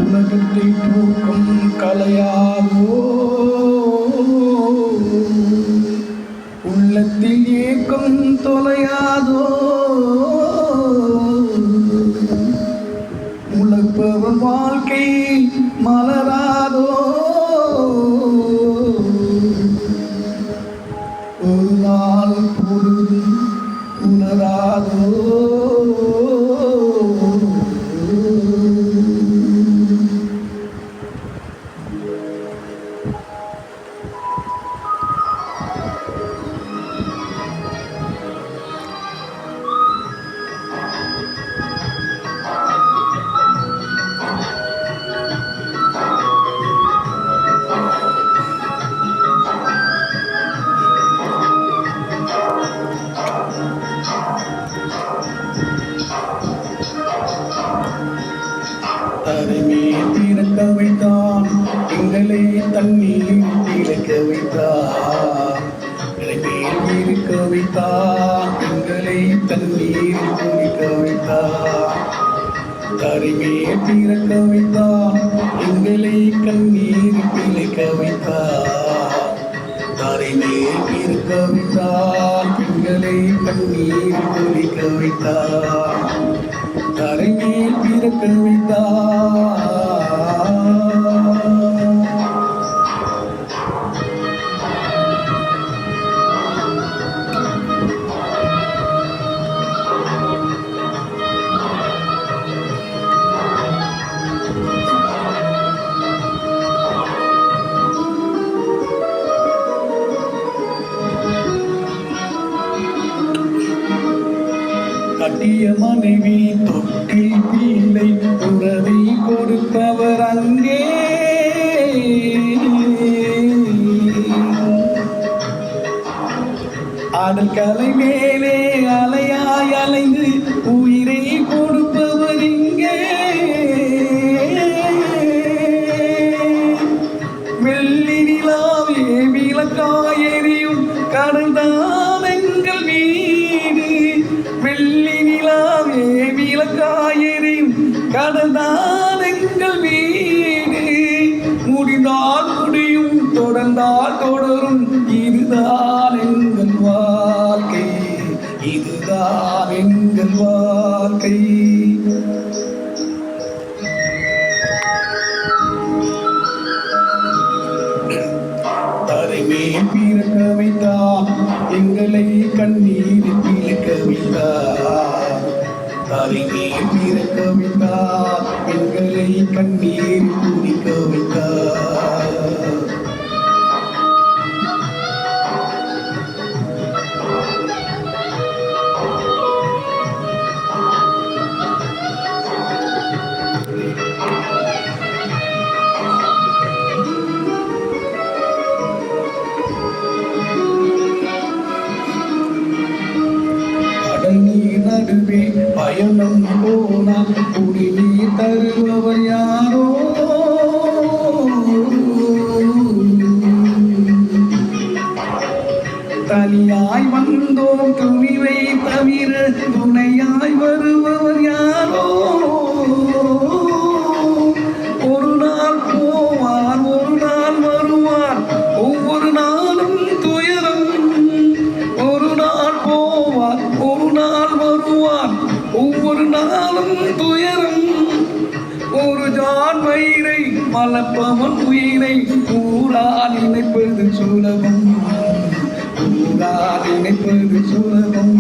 உலகத்தை தூக்கம் கலையாதோ, உள்ளத்தில் ஏக்கம் தொலையாதோ, உழைப்பவன் வாழ்க்கை மலராதோ, ஒரு நாள் பொழுது உணராதோ. தரைமேல் பிறக்க வைத்தான், எங்களை தண்ணீர் பிழைக்க வைத்தான். தரைமேல் இருக்க வைத்தான், எங்களை தண்ணீர் குளிக்க வைத்தான். தரைமேல் பிறக்க வைத்தான், எங்களை கண்ணீர் பிழைக்க வைத்தான். தரைமேல் பிறக்க வைத்தான், எங்களை கண்ணீர் குளிக்க வைத்தான். தரைமேல் பிறக்க வைத்தார். கட்டிய மனைவி தொட்டில் பிள்ளை உறவை கொடுப்பவர் அங்கே. ஆடல் கலை மேலே அலையாய் அலைந்து உயிரை கொடுப்பவர் இங்கே. வெள்ளி நிலாவே விளக்காய் எரியும் கடந்தான் எங்கள் வீடு. வெள்ளி நிலாவே விளக்காய் எரியும் கடந்தான் எங்கள் வீடு. முடிந்தால் முடியும், தொடர்ந்தால் தொடரும், இதுதான் எங்கள் வாழ்க்கை, இதுதான் எங்கள் வாழ்க்கை. தரைமேல் பிறக்க வைத்தான், எங்களை கண்ணீர் பிழைக்க வைத்தார். தரைமேல் பிறக்க வைத்தார், எங்களை கண்ணீர் குடிக்க வைத்தார். நடுவே பயணம் போனால் குடிநீர் தருபவர் யாரோ. தனியாய் வந்தோம் துணிவை தவிர துணையாய் வருபவர் யாரோ. ஒரு நாள் போவார், ஒரு நாள் வருவார், ஒவ்வொரு நாளும் துயரம். ஒரு நாள் போவார், ஒரு நாள் வருவார், ஒவ்வொரு நாளும் துயரம். ஒரு ஜான் வயிறை மலப்பவன் உயிரை ஊரால் இணைப்பது சுலபம், ஊரால் இணைப்பது சுலபம்.